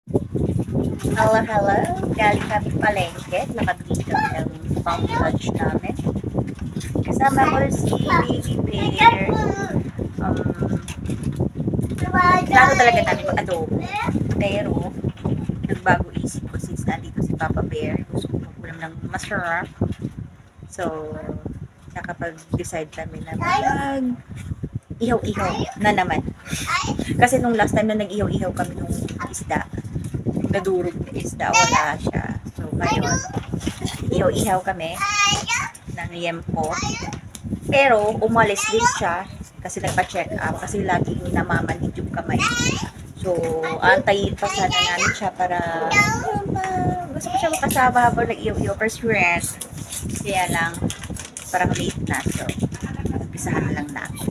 Hello, hello. Galing kami palengke. Nakabili kami ng pang lunch namin. Kasama ko si Baby Bear. Plano talaga namin mag-adobo. Pero, nagbago isip ko since nandito si Papa Bear. Gusto ko mag-ulam ng masarap. So, nakapag-decide kami na ihaw-ihaw na naman. Kasi nung last time na nag-ihaw-ihaw kami nung isda, nadurog na isda, wala siya. So, ngayon, ihaw-ihaw kami ng yempo. Pero, umalis din siya kasi nagpa-check up kasi lagi namamanhid yung kamay. So, antayin pa sana namin siya para gusto ko siya makasama habang nag-ihaw-ihaw first rest. Kaya lang, parang late na. So, umpisahan lang natin.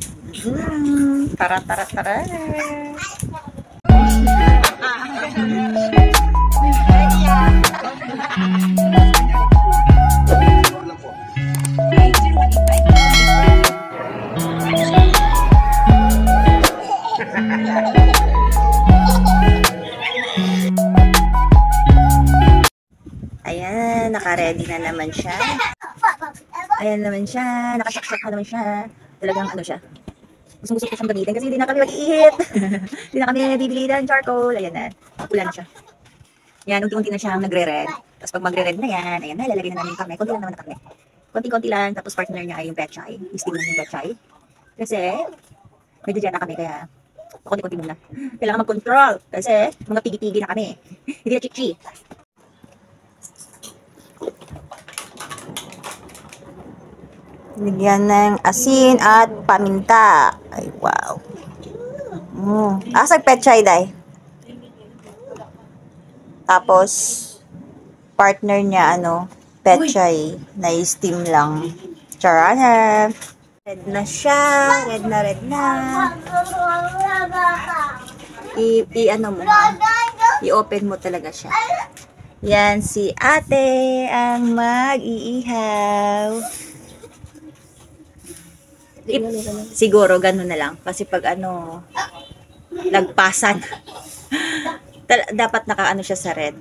Tara, tara, tara. Ayan, naka-ready na naman siya. Ayan naman siya, nakasaksak na naman siya. Talagang ano siya. Gusto ko siyang gamitin kasi hindi na kami mag-iihit. Hindi na kami bibili ng charcoal. Ayan na, ulan siya. Yan, unti-unti na siyang nagre-red. Tapos pag magre-red na yan, ayan na, lalagay na namin kami. Konti lang naman na kami. Konti-konti lang, tapos partner niya ay yung pechay. Steam lang yung pechay. Kasi, medyo dyan na kami, kaya konti-konti muna. Kailangan mag-control kasi mga pigi-pigi na kami. Hindi na chichi. Bigyan ng asin at paminta. Ay, wow. Asag pechay, day. Tapos, partner niya, pechay na steam lang. Charana. Red na siya. Red na, red na. I-open mo talaga siya. Yan, si ate ang mag-iihaw. Siguro ganun na lang kasi pag lagpasan dapat naka siya sa red,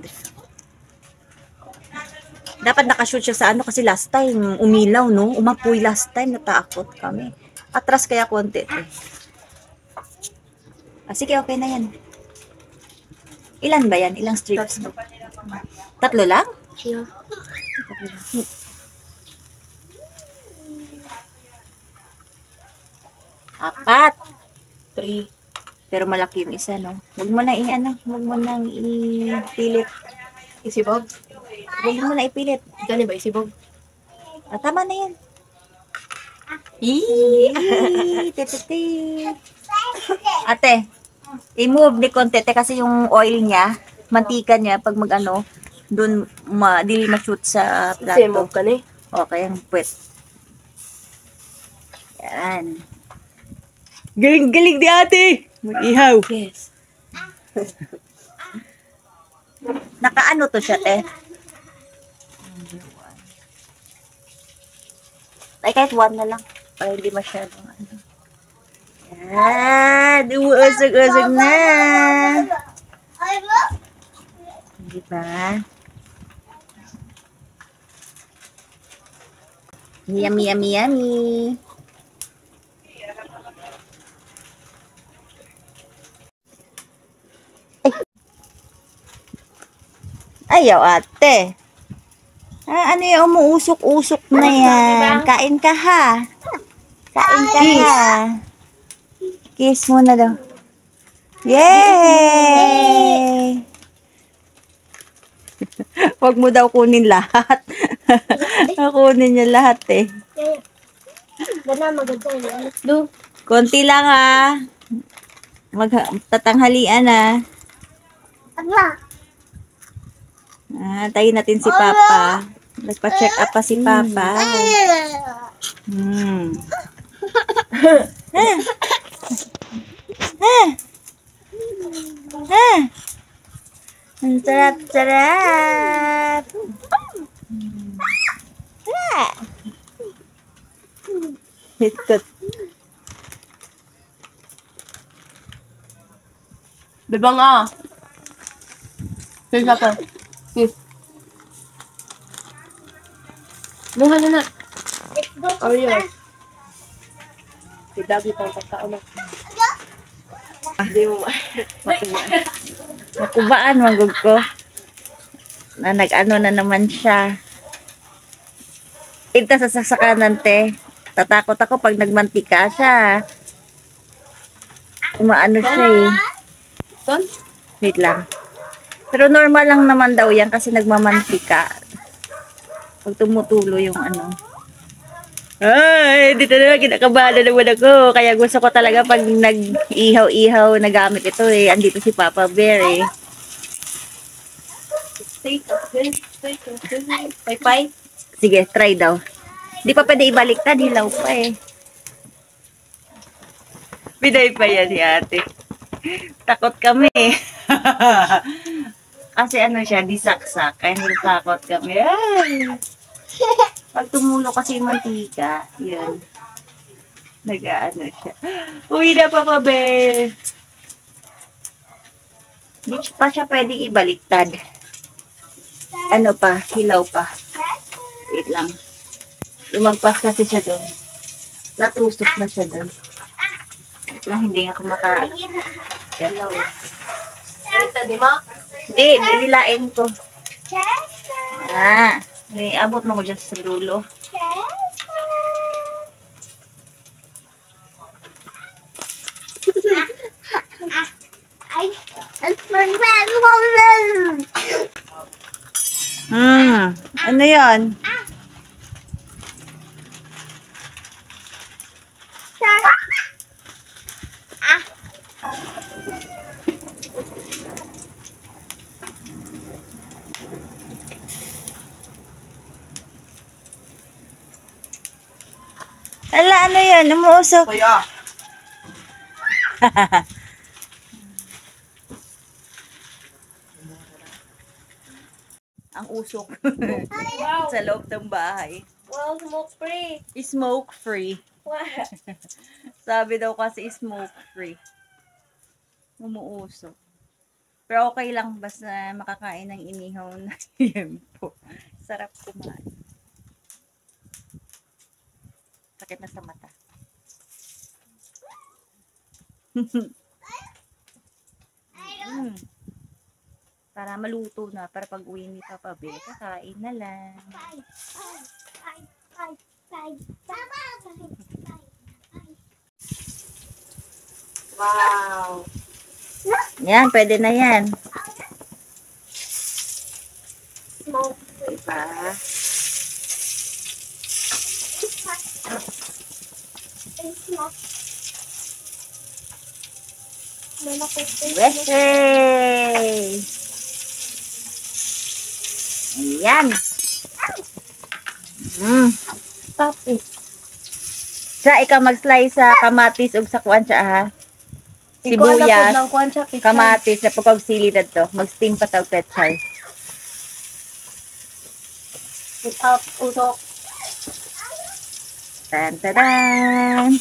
dapat nakashoot siya sa kasi last time umilaw umapoy last time, natakot kami, atras kaya konti sige, okay na yan. Ilan ba yan? Ilang strips? Tatlo lang? Yeah. Apat. 3. Pero malaki yung isa, no? Huwag mo na huwag mo nang ipilit. Isibog? Huwag mo na ipilit. Gani ba isibog? Tama na yan. Ate, i-move ni konti kasi yung oil niya, mantika niya, pag dun dili ma-shoot sa plato. I-move ka na eh. Okay, ang puwet. Yan. Galing-galing di ate! Mag-ihaw. Yes. Nakaano to siya, te? Ay, kahit 1 na lang. Para hindi masyadong Yan! Uusog-usog na! Diba? Yummy, yummy, yummy! Ayaw, ate. Ano yung umuusok-usok na yan? Kain ka, ha? Kain ka, ha? Kiss mo na daw. Yay! Huwag mo daw kunin lahat. Kunin niya lahat, eh. Gana, maganda yun. Do. Konti lang, ha? Tatanghalian, ha? Agla. Tayo natin si Papa. Nagpa-check up pa si Papa. Ang sarap-sarap. Hitot. Bebang ah. Kaya ka. Buha na na. Oh, yeah. Dagi pang pagkao na. Hindi mo Makubaan, magug ko. Na nag-ano na naman siya. Ita sa sasakanan, te. Tatakot ako pag nagmantika siya. Umaano siya eh. Son? Wait lang. Pero normal lang naman daw yan kasi nagmamantika. Pag tumutulo yung ano. Ay, dito na kinakabahan na naman ako. Kaya gusto ko talaga pag nag-ihaw-ihaw na gamit ito eh. Andito si Papa Bear eh. State of this. Pay-pay. Sige, try daw. Di pa pwede ibaliktad, hilaw pa eh. Biday pa yan si ate. Takot kami eh. Kasi ano siya, disaksak. Kaya takot kami. Ay! Pag tumulo kasi yung mantika, yun. Nag-ano siya. Uwi na Papa Bear! Di pa siya pwedeng ibaliktad. Ano pa, hilaw pa. Wait lang. Lumagpas kasi siya doon. Natusok na siya doon. Wait lang, hindi ako maka-galaw. Ito, di mo? Hindi, nililain ko. Ah, may abot mo ko dyan sa dulo. Ano yan? Ala, ano yan? Umuusok. Kuya. Ang usok. Wow. Sa loob ng bahay. Wow, smoke free. Smoke free. Wow. Sabi daw kasi smoke free. Umuusok. Pero okay lang basta makakain ng inihaw na yempo. Sarap kumain. Sakit na sa mata. Para maluto na. Para pag uwi ni Papa Bear, kakain na lang. Wow. Yan, pwede na yan. Smoke Diba? Wesey! Ayan. Stop it. Sa ikaw mag-slice sa kamatis ug sa kuan siya ha. Sibuyas, kamatis na pagkag sili dadto. Mag-steam pa tawag petchay. Without usok. Tan tadan.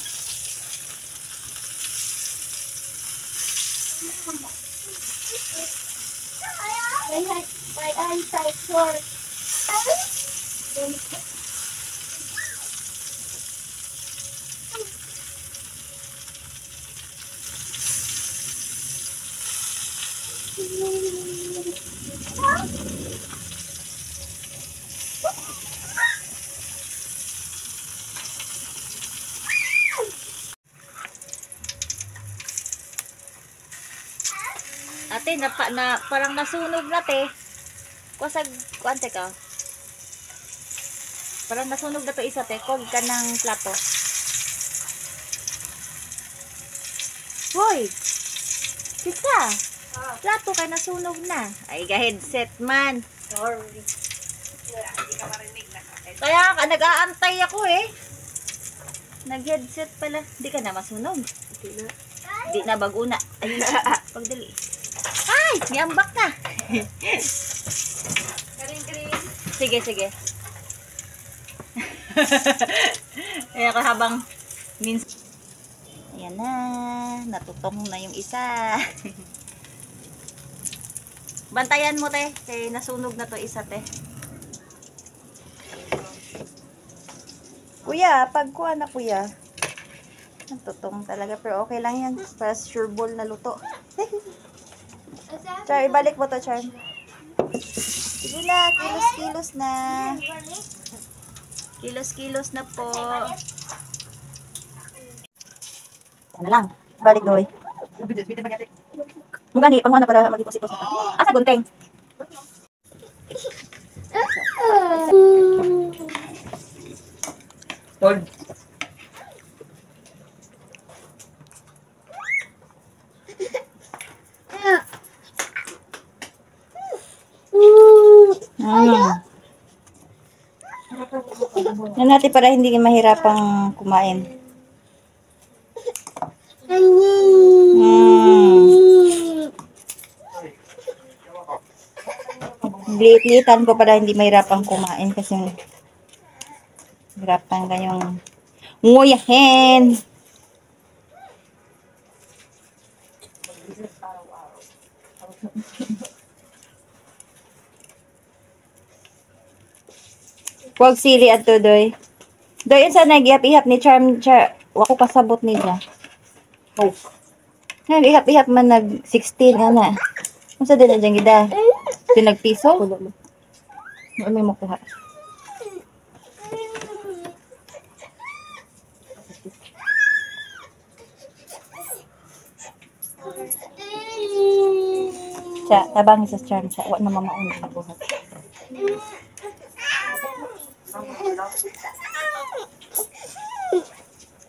My eyesight for. Ate, parang nasunog na te. Kusag, kuante ka. Parang nasunog na to isa te. Kog ka ng plato. Hoy! Sika! Plato kay nasunog na. Ay, ga-headset man. Sorry. Hindi ka marinig na. Kaya nag-aantay ako eh. Nag-headset pala. Di ka na masunog. Di na baguna. Ayun na. Pagdali. Ay! May ambak na. Karing-karing. Sige, sige. Kaya ako habang ayan na. Natutong na yung isa. Bantayan mo, te. Kaya nasunog na to isa, te. Kuya, pagkuha na, kuya. Ang tutong talaga. Pero okay lang yan. Para sure ball na luto. Char, ibalik mo to, Char. Sige na, kilos-kilos na. Kilos-kilos na po. Ano lang. Balik, doy. Mugani, pag mo na para mag-ipos-ipos na. Asa, gunteng. Hold. Yan natin para hindi mahirapang kumain. Liit-liitan ko para hindi mahirapang kumain kasi hirapan kayong nguyahin. Huwag sili at to, doy. Doy, yun sa nag-ihap-ihap ni Charm. Wako kasabot niya. Oh. Nag-ihap-ihap man nag-16, ana. Kung sa din na dyan gida? Pinagpiso? Kulo mo. Ano may makuha? Siya, tabang sa Charm siya. Huwag na mamaon na makuha.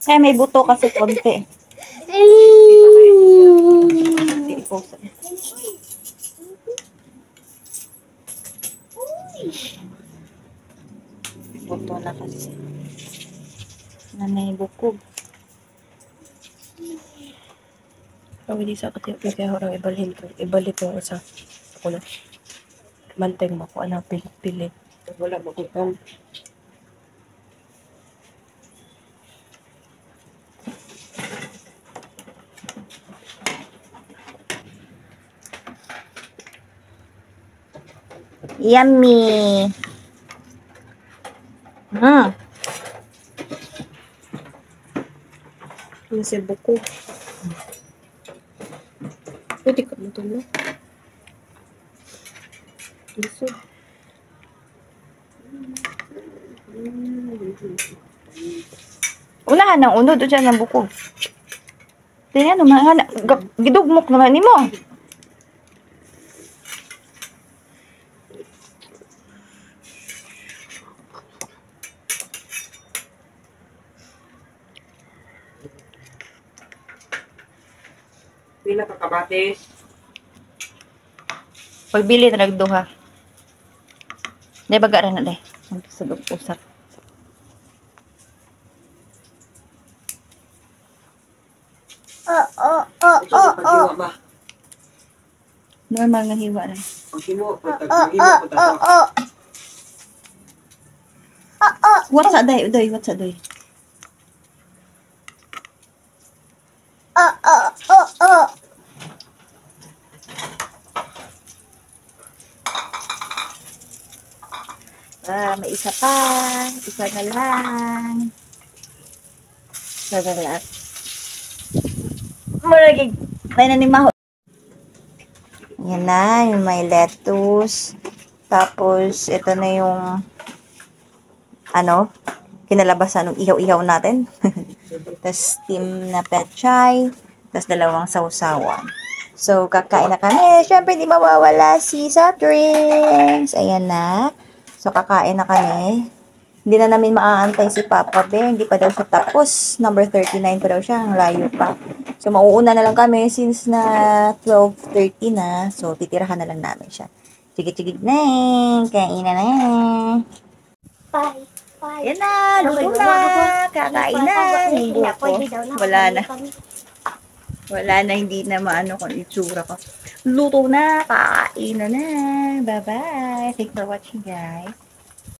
Kaya may buto kasi konti. Buto na kasi. Nanay bukog. Ang hindi sa katiyak kaya orang ibalhin ko sa ako na. Manteng mo ko anang pilit-pilit. Wala magutong. Yummy! Ano si buko? Pwede ka mo ito na. Lisod. Unahan ng unod o dyan ng bukog. Tingnan naman, gidugmok naman ni mo. Pila ka kabatis. Pagbili na nagduha. Dahil baga rin na dahil. Sudog usap. Normal nga hiwa rin. What's that day? Udoy, what's that day? May isa pa. Isa na lang. Isa na lang. Maragig. May nanimaho. Yan na, yung may lettuce. Tapos, ito na yung kinalabasan ng ihaw-ihaw natin. Tapos, steam na pechay. Tapos, dalawang sausawan. So, kakain na kami. Siyempre, di mawawala si soft drinks. Ayan na. So, kakain na kami. Hindi na namin maaantay si Papa Bear. Hindi pa daw siya tapos. Number 39 pa daw siya. Ang layo pa. So, mauuna na lang kami since na 12:30 na. So, titirahan na lang namin siya. Chigit-chigit na eh. Kain na. Bye. Yan na. Luto na. Kakain na. Hindi po. Wala na. Wala na. Hindi na maano kung itsura ko. Luto na. Kakain na. Bye-bye. Thanks for watching, guys.